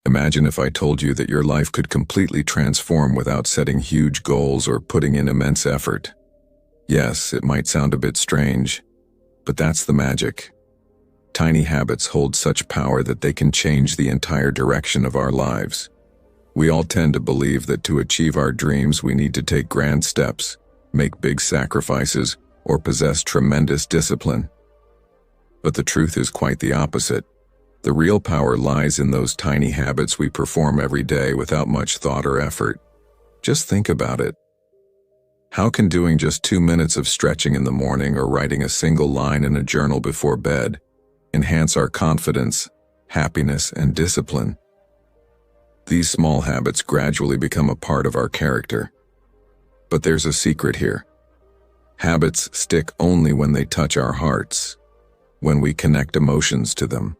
Imagine if I told you that your life could completely transform without setting huge goals or putting in immense effort. Yes, it might sound a bit strange, but that's the magic. Tiny habits hold such power that they can change the entire direction of our lives. We all tend to believe that to achieve our dreams we need to take grand steps, make big sacrifices, or possess tremendous discipline. But the truth is quite the opposite. The real power lies in those tiny habits we perform every day without much thought or effort. Just think about it. How can doing just 2 minutes of stretching in the morning or writing a single line in a journal before bed enhance our confidence, happiness, and discipline? These small habits gradually become a part of our character. But there's a secret here. Habits stick only when they touch our hearts, when we connect emotions to them.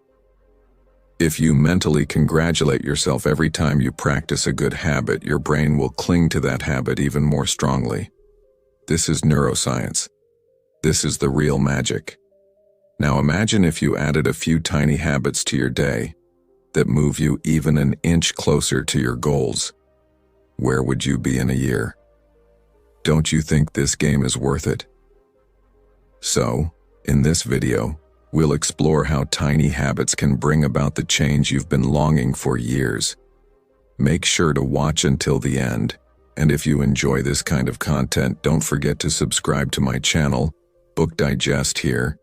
If you mentally congratulate yourself every time you practice a good habit, your brain will cling to that habit even more strongly. This is neuroscience. This is the real magic. Now imagine if you added a few tiny habits to your day that move you even an inch closer to your goals. Where would you be in a year? Don't you think this game is worth it? So, in this video, we'll explore how tiny habits can bring about the change you've been longing for years. Make sure to watch until the end, and if you enjoy this kind of content, don't forget to subscribe to my channel, Book Digest here.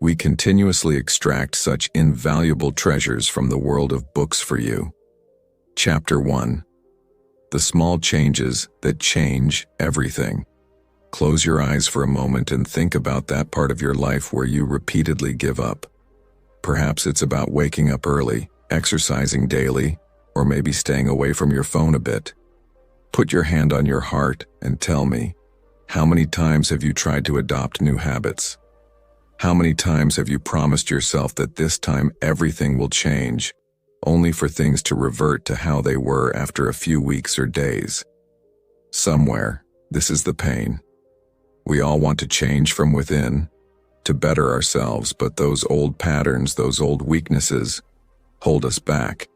We continuously extract such invaluable treasures from the world of books for you. Chapter 1. The small changes that change everything. Close your eyes for a moment and think about that part of your life where you repeatedly give up. Perhaps it's about waking up early, exercising daily, or maybe staying away from your phone a bit. Put your hand on your heart and tell me, how many times have you tried to adopt new habits? How many times have you promised yourself that this time everything will change, only for things to revert to how they were after a few weeks or days? Somewhere, this is the pain. We all want to change from within, to better ourselves, but those old patterns, those old weaknesses, hold us back.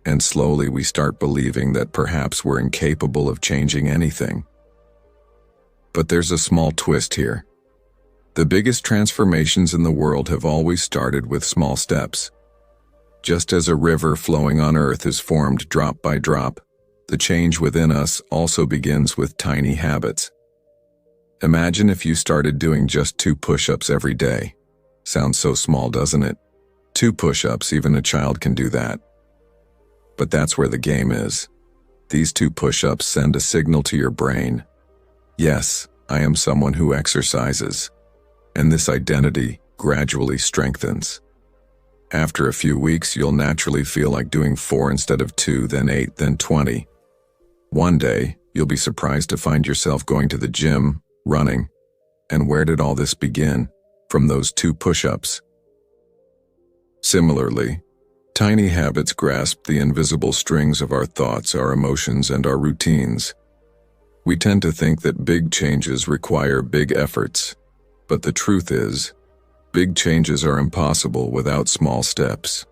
And slowly we start believing that perhaps we're incapable of changing anything. But there's a small twist here. The biggest transformations in the world have always started with small steps. Just as a river flowing on earth is formed drop by drop, the change within us also begins with tiny habits. Imagine if you started doing just 2 push-ups every day. Sounds so small, doesn't it? 2 push-ups, even a child can do that. But that's where the game is. These 2 push-ups send a signal to your brain. Yes, I am someone who exercises. And this identity gradually strengthens. After a few weeks, you'll naturally feel like doing 4 instead of 2, then 8, then 20. One day, you'll be surprised to find yourself going to the gym, running. And where did all this begin? From those 2 push-ups. Similarly, tiny habits grasp the invisible strings of our thoughts, our emotions, and our routines. We tend to think that big changes require big efforts, but the truth is, big changes are impossible without small steps.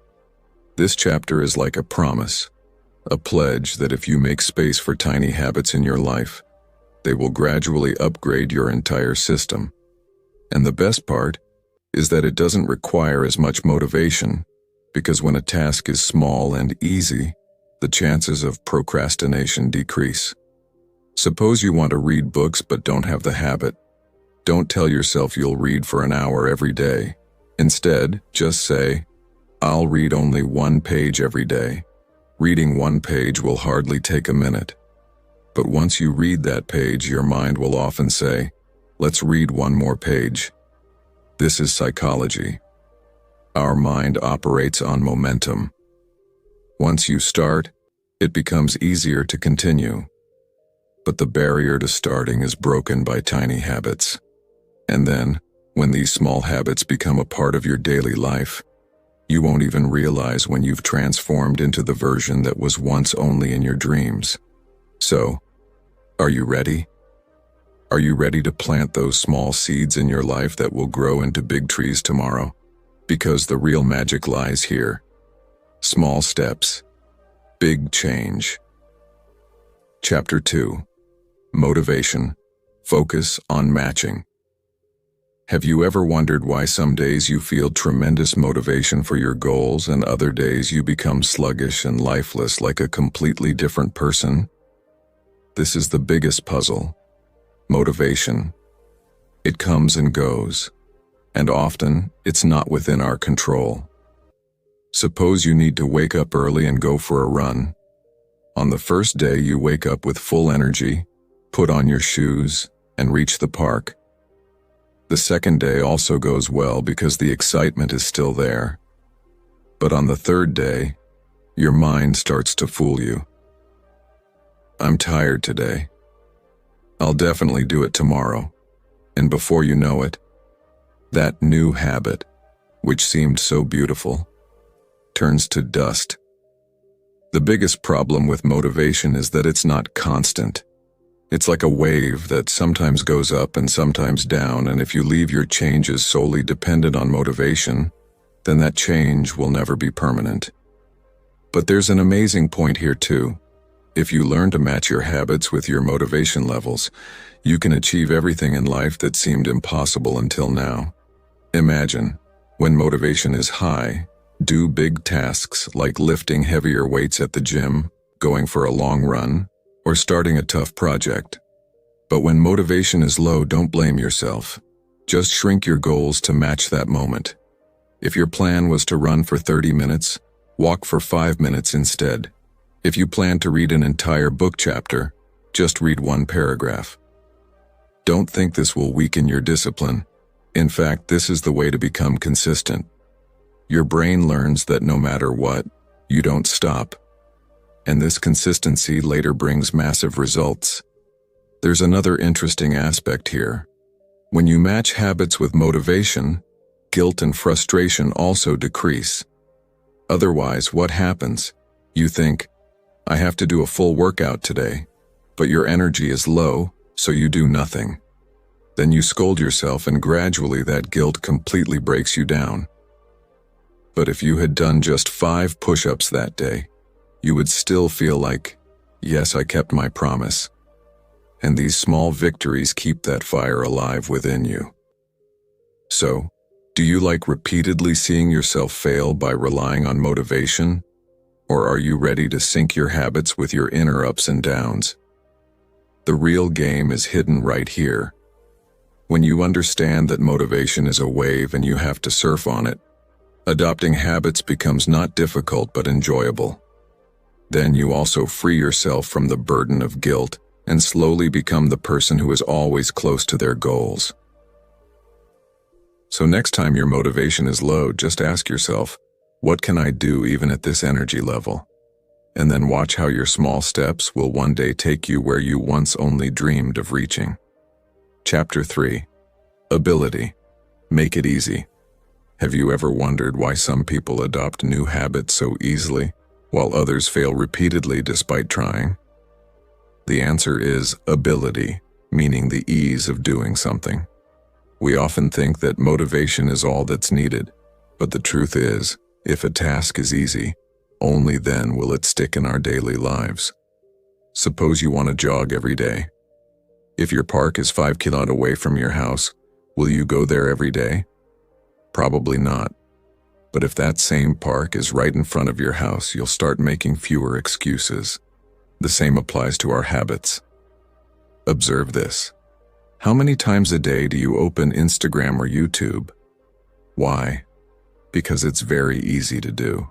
This chapter is like a promise, a pledge that if you make space for tiny habits in your life, they will gradually upgrade your entire system. And the best part is that it doesn't require as much motivation, because when a task is small and easy, the chances of procrastination decrease. Suppose you want to read books but don't have the habit. Don't tell yourself you'll read for an hour every day. Instead, just say, I'll read only 1 page every day. Reading 1 page will hardly take a minute. But once you read that page, your mind will often say, let's read 1 more page. This is psychology. Our mind operates on momentum. Once you start, it becomes easier to continue. But the barrier to starting is broken by tiny habits. And then, when these small habits become a part of your daily life, you won't even realize when you've transformed into the version that was once only in your dreams. So, are you ready? Are you ready to plant those small seeds in your life that will grow into big trees tomorrow? Because the real magic lies here. Small steps, Big change. Chapter 2. Motivation. Focus on matching. Have you ever wondered why some days you feel tremendous motivation for your goals and other days you become sluggish and lifeless like a completely different person? This is the biggest puzzle. Motivation. It comes and goes, and often it's not within our control. Suppose you need to wake up early and go for a run. On the first day you wake up with full energy, put on your shoes, and reach the park. The second day also goes well because the excitement is still there. But on the third day, your mind starts to fool you. I'm tired today. I'll definitely do it tomorrow. And before you know it, that new habit, which seemed so beautiful, turns to dust. The biggest problem with motivation is that it's not constant. It's like a wave that sometimes goes up and sometimes down, and if you leave your changes solely dependent on motivation, then that change will never be permanent. But there's an amazing point here too. If you learn to match your habits with your motivation levels, you can achieve everything in life that seemed impossible until now. Imagine, when motivation is high, do big tasks like lifting heavier weights at the gym, going for a long run, or starting a tough project. But when motivation is low, don't blame yourself. Just shrink your goals to match that moment. If your plan was to run for 30 minutes, walk for 5 minutes instead. If you plan to read an entire book chapter, just read one paragraph. Don't think this will weaken your discipline. In fact, this is the way to become consistent. Your brain learns that no matter what, you don't stop. And this consistency later brings massive results. There's another interesting aspect here. When you match habits with motivation, guilt and frustration also decrease. Otherwise, what happens? You think, I have to do a full workout today, but your energy is low, so you do nothing. Then you scold yourself, and gradually that guilt completely breaks you down. But if you had done just 5 push-ups that day, you would still feel like, yes, I kept my promise. And these small victories keep that fire alive within you. So, do you like repeatedly seeing yourself fail by relying on motivation? Or are you ready to sync your habits with your inner ups and downs? The real game is hidden right here. When you understand that motivation is a wave and you have to surf on it, adopting habits becomes not difficult but enjoyable. Then you also free yourself from the burden of guilt and slowly become the person who is always close to their goals. So next time your motivation is low, just ask yourself, what can I do even at this energy level? And then watch how your small steps will one day take you where you once only dreamed of reaching. Chapter 3. Ability. Make it easy. Have you ever wondered why some people adopt new habits so easily, while others fail repeatedly despite trying? The answer is ability, meaning the ease of doing something. We often think that motivation is all that's needed, but the truth is, if a task is easy, only then will it stick in our daily lives. Suppose you want to jog every day. If your park is 5 kilometers away from your house, will you go there every day? Probably not. But if that same park is right in front of your house, you'll start making fewer excuses. The same applies to our habits. Observe this. How many times a day do you open Instagram or YouTube? Why? Because it's very easy to do.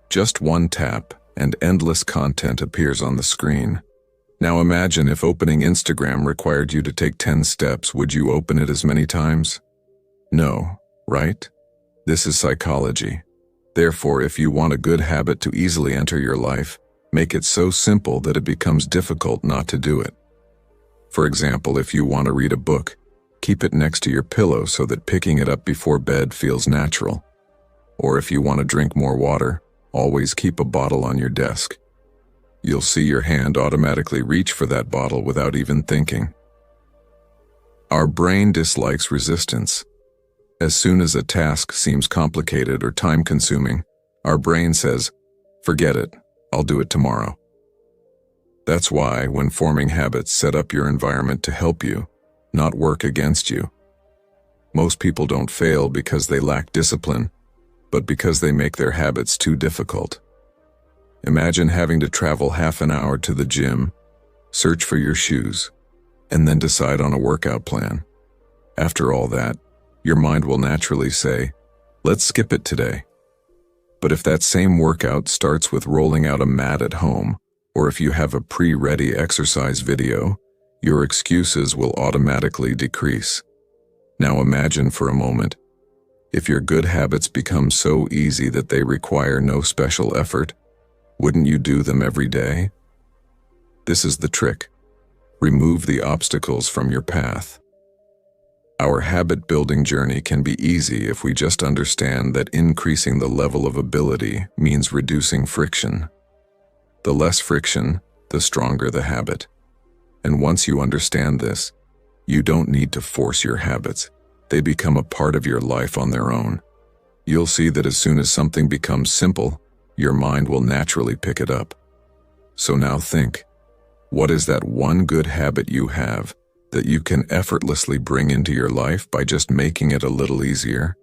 Just one tap, and endless content appears on the screen. Now imagine if opening Instagram required you to take 10 steps, would you open it as many times? No, right? This is psychology. Therefore, if you want a good habit to easily enter your life, make it so simple that it becomes difficult not to do it. For example, if you want to read a book, keep it next to your pillow so that picking it up before bed feels natural. Or if you want to drink more water, always keep a bottle on your desk. You'll see your hand automatically reach for that bottle without even thinking. Our brain dislikes resistance. As soon as a task seems complicated or time-consuming, our brain says, forget it, I'll do it tomorrow. That's why, when forming habits, set up your environment to help you, not work against you. Most people don't fail because they lack discipline, but because they make their habits too difficult. Imagine having to travel half an hour to the gym, search for your shoes, and then decide on a workout plan. After all that, your mind will naturally say, let's skip it today. But if that same workout starts with rolling out a mat at home, or if you have a pre-ready exercise video, your excuses will automatically decrease. Now imagine for a moment, if your good habits become so easy that they require no special effort, wouldn't you do them every day? This is the trick. Remove the obstacles from your path. Our habit-building journey can be easy if we just understand that increasing the level of ability means reducing friction. The less friction, the stronger the habit. And once you understand this, you don't need to force your habits. They become a part of your life on their own. You'll see that as soon as something becomes simple, your mind will naturally pick it up. So now think, what is that one good habit you have that you can effortlessly bring into your life by just making it a little easier?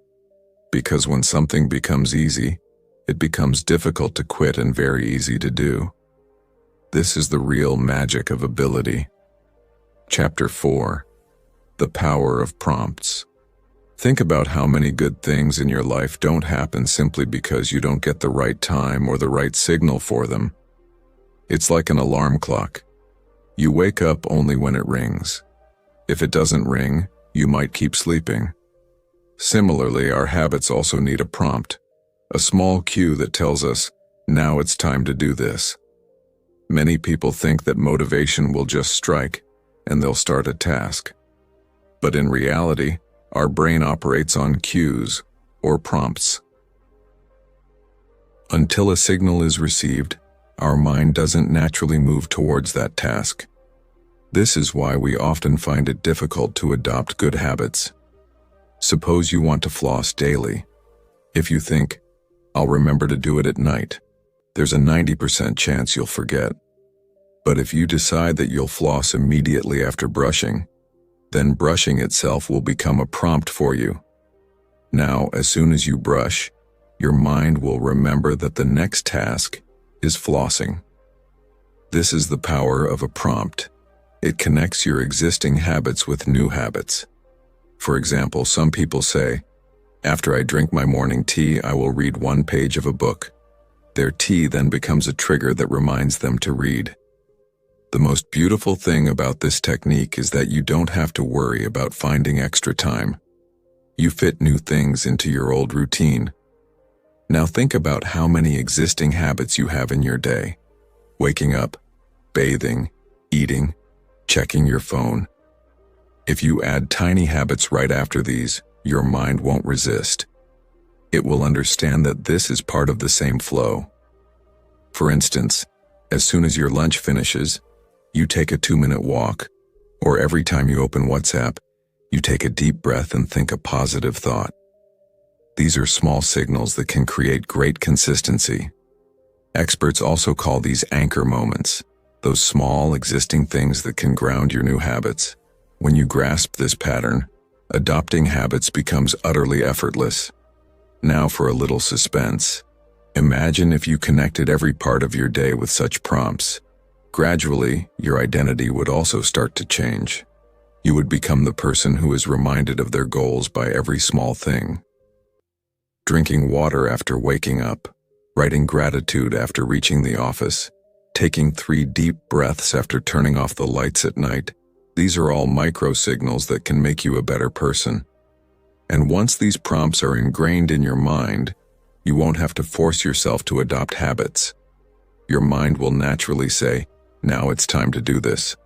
Because when something becomes easy, it becomes difficult to quit and very easy to do. This is the real magic of ability. Chapter 4. The Power of Prompts. Think about how many good things in your life don't happen simply because you don't get the right time or the right signal for them. It's like an alarm clock. You wake up only when it rings. If it doesn't ring, you might keep sleeping. Similarly, our habits also need a prompt, a small cue that tells us, now it's time to do this. Many people think that motivation will just strike, and they'll start a task. But in reality, our brain operates on cues, or prompts. Until a signal is received, our mind doesn't naturally move towards that task. This is why we often find it difficult to adopt good habits. Suppose you want to floss daily. If you think, I'll remember to do it at night, there's a 90% chance you'll forget. But if you decide that you'll floss immediately after brushing, then brushing itself will become a prompt for you. Now, as soon as you brush, your mind will remember that the next task is flossing. This is the power of a prompt. It connects your existing habits with new habits. For example, some people say, after I drink my morning tea, I will read one page of a book. Their tea then becomes a trigger that reminds them to read. The most beautiful thing about this technique is that you don't have to worry about finding extra time. You fit new things into your old routine. Now think about how many existing habits you have in your day. Waking up, bathing, eating, checking your phone. If you add tiny habits right after these, your mind won't resist. It will understand that this is part of the same flow. For instance, as soon as your lunch finishes, you take a 2-minute walk, or every time you open WhatsApp, you take a deep breath and think a positive thought. These are small signals that can create great consistency. Experts also call these anchor moments, those small existing things that can ground your new habits. When you grasp this pattern, adopting habits becomes utterly effortless. Now for a little suspense. Imagine if you connected every part of your day with such prompts. Gradually, your identity would also start to change. You would become the person who is reminded of their goals by every small thing. Drinking water after waking up, writing gratitude after reaching the office, taking 3 deep breaths after turning off the lights at night. These are all micro signals that can make you a better person. And once these prompts are ingrained in your mind, you won't have to force yourself to adopt habits. Your mind will naturally say, now it's time to do this.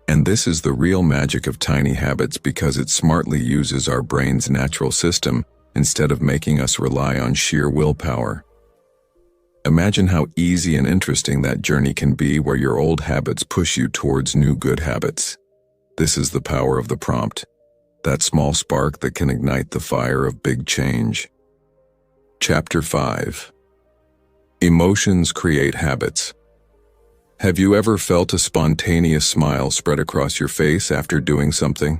And this is the real magic of tiny habits because it smartly uses our brain's natural system instead of making us rely on sheer willpower. Imagine how easy and interesting that journey can be where your old habits push you towards new good habits. This is the power of the prompt, that small spark that can ignite the fire of big change. Chapter 5. Emotions create habits. Have you ever felt a spontaneous smile spread across your face after doing something?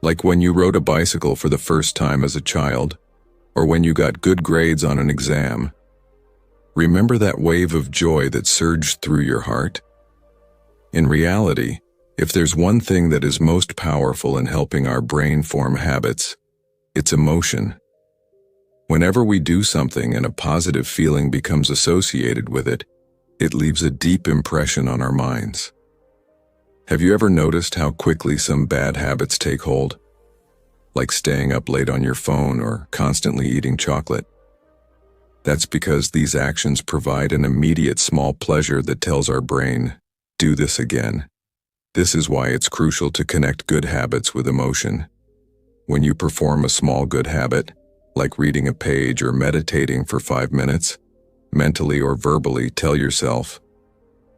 Like when you rode a bicycle for the first time as a child, or when you got good grades on an exam. Remember that wave of joy that surged through your heart? In reality, if there's one thing that is most powerful in helping our brain form habits, it's emotion. Whenever we do something and a positive feeling becomes associated with it, it leaves a deep impression on our minds. Have you ever noticed how quickly some bad habits take hold? Like staying up late on your phone or constantly eating chocolate. That's because these actions provide an immediate small pleasure that tells our brain, do this again. This is why it's crucial to connect good habits with emotion. When you perform a small good habit, like reading a page or meditating for 5 minutes, mentally or verbally tell yourself,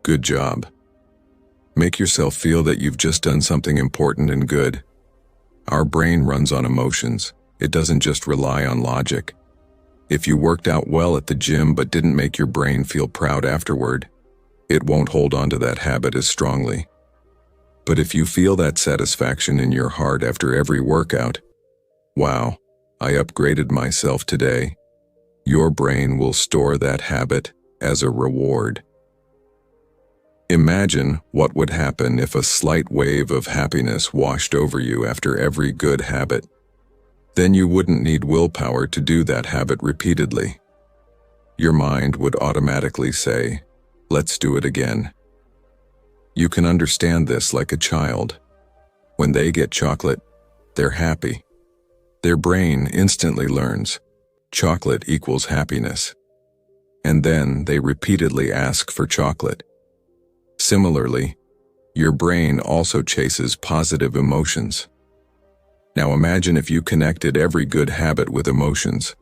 good job. Make yourself feel that you've just done something important and good. Our brain runs on emotions. It doesn't just rely on logic. If you worked out well at the gym but didn't make your brain feel proud afterward, it won't hold on to that habit as strongly. But if you feel that satisfaction in your heart after every workout, wow, I upgraded myself today, your brain will store that habit as a reward. Imagine what would happen if a slight wave of happiness washed over you after every good habit. Then you wouldn't need willpower to do that habit repeatedly. Your mind would automatically say, let's do it again. You can understand this like a child. When they get chocolate, they're happy. Their brain instantly learns, chocolate equals happiness. And then they repeatedly ask for chocolate. Similarly, your brain also chases positive emotions. Now imagine if you connected every good habit with emotions.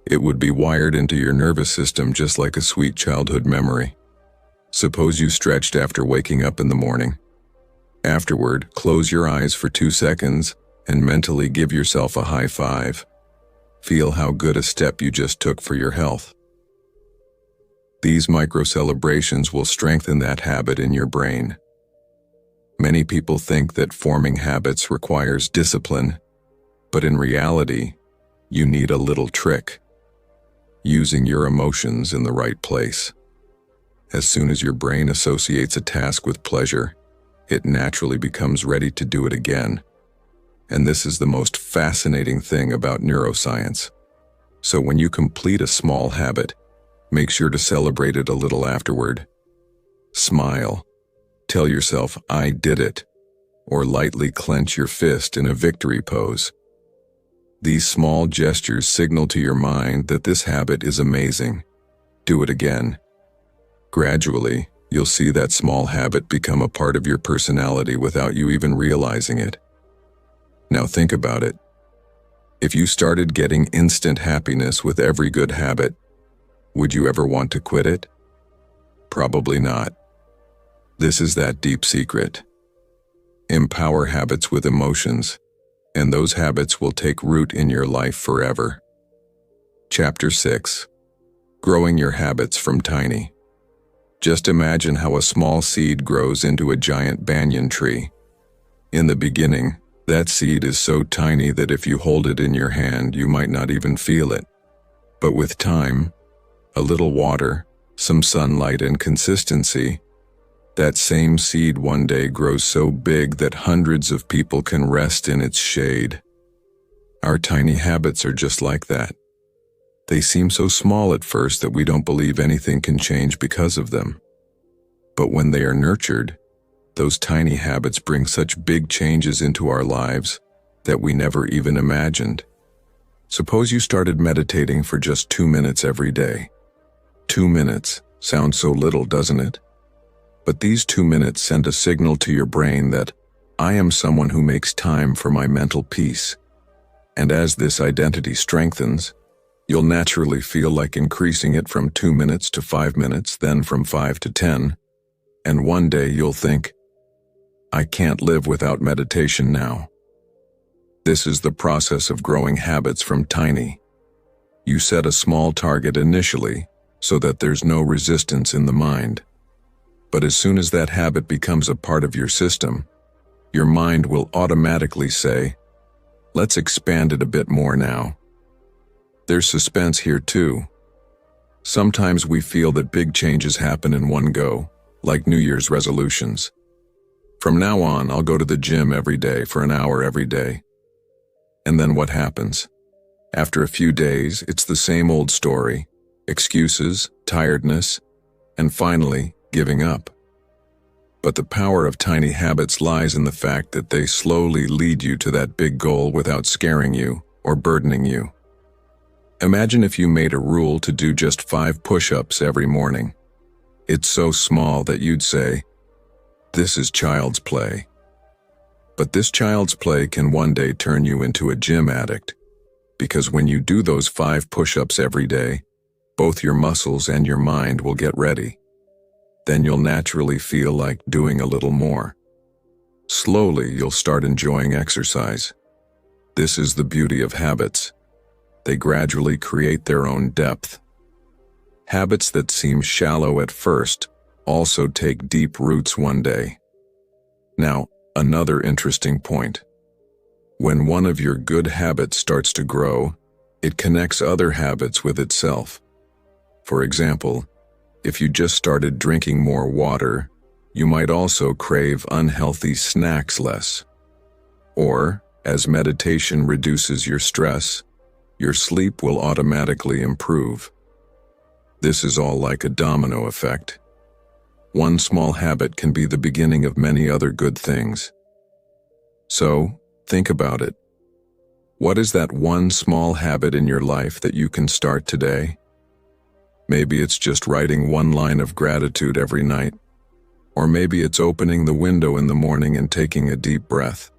It would be wired into your nervous system just like a sweet childhood memory. Suppose you stretched after waking up in the morning. Afterward, close your eyes for 2 seconds and mentally give yourself a high five. Feel how good a step you just took for your health. These micro-celebrations will strengthen that habit in your brain. Many people think that forming habits requires discipline, but in reality, you need a little trick: using your emotions in the right place. As soon as your brain associates a task with pleasure, it naturally becomes ready to do it again. And this is the most fascinating thing about neuroscience. So when you complete a small habit, make sure to celebrate it a little afterward. Smile. Tell yourself, I did it. Or lightly clench your fist in a victory pose. These small gestures signal to your mind that this habit is amazing. Do it again. Gradually, you'll see that small habit become a part of your personality without you even realizing it. Now think about it. If you started getting instant happiness with every good habit, would you ever want to quit it? Probably not. This is that deep secret. Empower habits with emotions, and those habits will take root in your life forever. Chapter 6. Growing your habits from tiny. Just imagine how a small seed grows into a giant banyan tree. In the beginning, that seed is so tiny that if you hold it in your hand, you might not even feel it. But with time, a little water, some sunlight, and consistency, that same seed one day grows so big that hundreds of people can rest in its shade. Our tiny habits are just like that. They seem so small at first that we don't believe anything can change because of them. But when they are nurtured, those tiny habits bring such big changes into our lives that we never even imagined. Suppose you started meditating for just 2 minutes every day. 2 minutes sounds so little, doesn't it? But these 2 minutes send a signal to your brain that I am someone who makes time for my mental peace. And as this identity strengthens, you'll naturally feel like increasing it from 2 minutes to 5 minutes, then from 5 to 10. And one day you'll think, I can't live without meditation now. This is the process of growing habits from tiny. You set a small target initially, so that there's no resistance in the mind. But as soon as that habit becomes a part of your system, your mind will automatically say, let's expand it a bit more now. There's suspense here too. Sometimes we feel that big changes happen in one go, like New Year's resolutions. From now on, I'll go to the gym every day for an hour every day. And then what happens? After a few days, it's the same old story: excuses, tiredness, and finally, giving up. But the power of tiny habits lies in the fact that they slowly lead you to that big goal without scaring you or burdening you. Imagine if you made a rule to do just 5 push-ups every morning. It's so small that you'd say, "This is child's play." But this child's play can one day turn you into a gym addict, because when you do those 5 push-ups every day, both your muscles and your mind will get ready. Then you'll naturally feel like doing a little more. Slowly, you'll start enjoying exercise. This is the beauty of habits. They gradually create their own depth. Habits that seem shallow at first also take deep roots one day. Now, another interesting point. When one of your good habits starts to grow, it connects other habits with itself. For example, if you just started drinking more water, you might also crave unhealthy snacks less. Or, as meditation reduces your stress, your sleep will automatically improve. This is all like a domino effect. One small habit can be the beginning of many other good things. So, think about it. What is that one small habit in your life that you can start today? Maybe it's just writing 1 line of gratitude every night. Or maybe it's opening the window in the morning and taking a deep breath.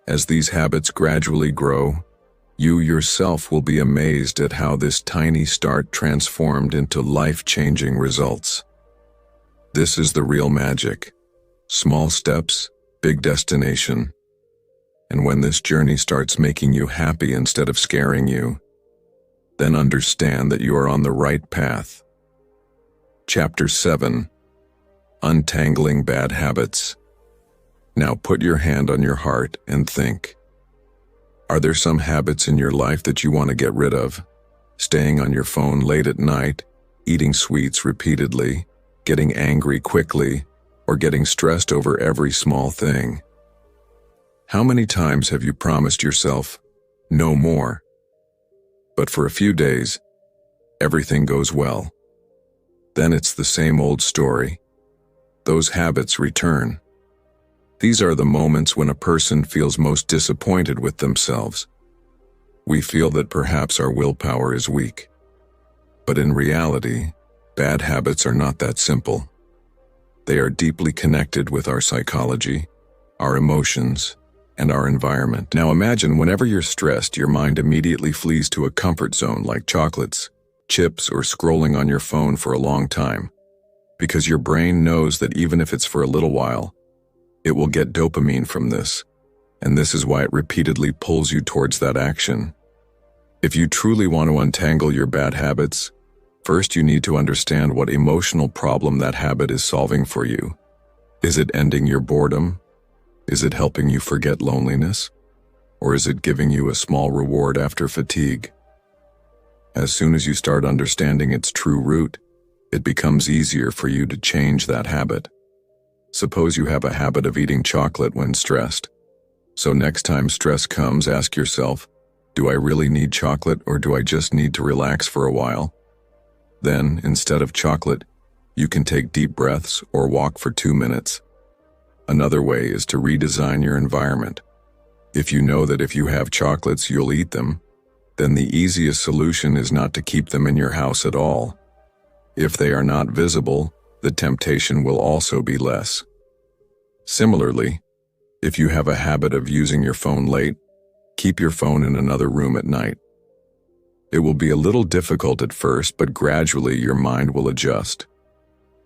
As these habits gradually grow, you yourself will be amazed at how this tiny start transformed into life-changing results. This is the real magic. Small steps, big destination. And when this journey starts making you happy instead of scaring you, then understand that you are on the right path. Chapter 7: Untangling Bad Habits. Now put your hand on your heart and think. Are there some habits in your life that you want to get rid of? Staying on your phone late at night, eating sweets repeatedly, getting angry quickly, or getting stressed over every small thing? How many times have you promised yourself, no more? But for a few days, everything goes well. Then it's the same old story. Those habits return. These are the moments when a person feels most disappointed with themselves. We feel that perhaps our willpower is weak. But in reality, bad habits are not that simple. They are deeply connected with our psychology, our emotions, and our environment. Now imagine whenever you're stressed, your mind immediately flees to a comfort zone like chocolates, chips, or scrolling on your phone for a long time. Because your brain knows that even if it's for a little while, it will get dopamine from this, and this is why it repeatedly pulls you towards that action. If you truly want to untangle your bad habits, first you need to understand what emotional problem that habit is solving for you. Is it ending your boredom? Is it helping you forget loneliness? Or is it giving you a small reward after fatigue? As soon as you start understanding its true root, it becomes easier for you to change that habit. Suppose you have a habit of eating chocolate when stressed. So next time stress comes, ask yourself, do I really need chocolate or do I just need to relax for a while? Then, instead of chocolate, you can take deep breaths or walk for 2 minutes. Another way is to redesign your environment. If you know that if you have chocolates, you'll eat them, then the easiest solution is not to keep them in your house at all. If they are not visible, the temptation will also be less. Similarly, if you have a habit of using your phone late, keep your phone in another room at night. It will be a little difficult at first, but gradually your mind will adjust.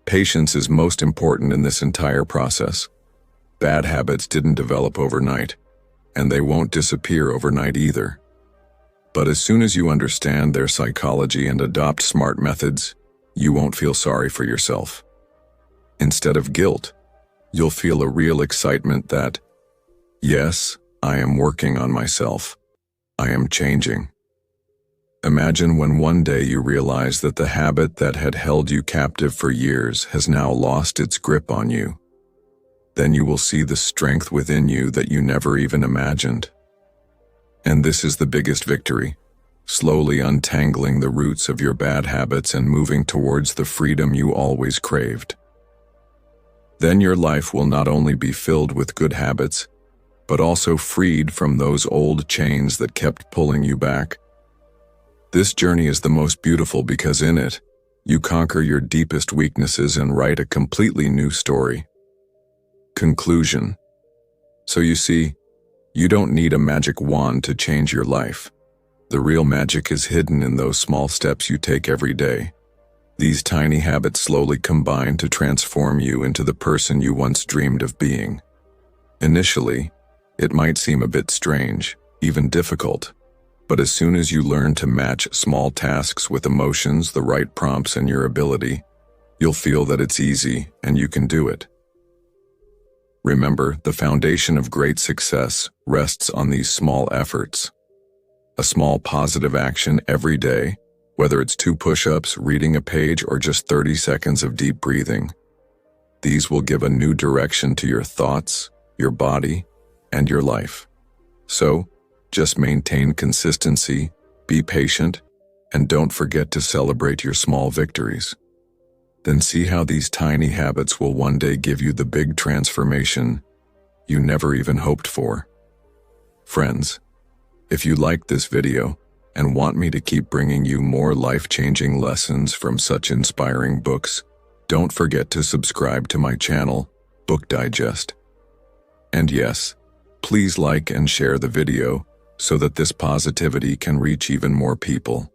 Patience is most important in this entire process. Bad habits didn't develop overnight, and they won't disappear overnight either. But as soon as you understand their psychology and adopt smart methods, you won't feel sorry for yourself. Instead of guilt, you'll feel a real excitement that, yes, I am working on myself. I am changing. Imagine when one day you realize that the habit that had held you captive for years has now lost its grip on you. Then you will see the strength within you that you never even imagined. And this is the biggest victory, slowly untangling the roots of your bad habits and moving towards the freedom you always craved. Then your life will not only be filled with good habits, but also freed from those old chains that kept pulling you back. This journey is the most beautiful because in it, you conquer your deepest weaknesses and write a completely new story. Conclusion. So you see, you don't need a magic wand to change your life. The real magic is hidden in those small steps you take every day. These tiny habits slowly combine to transform you into the person you once dreamed of being. Initially, it might seem a bit strange, even difficult, but as soon as you learn to match small tasks with emotions, the right prompts, and your ability, you'll feel that it's easy and you can do it. Remember, the foundation of great success rests on these small efforts. A small positive action every day, whether it's 2 push-ups, reading a page, or just 30 seconds of deep breathing. These will give a new direction to your thoughts, your body, and your life. So, just maintain consistency, be patient, and don't forget to celebrate your small victories. Then see how these tiny habits will one day give you the big transformation you never even hoped for. Friends, if you liked this video and want me to keep bringing you more life-changing lessons from such inspiring books, don't forget to subscribe to my channel, Book Digest. And yes, please like and share the video so that this positivity can reach even more people.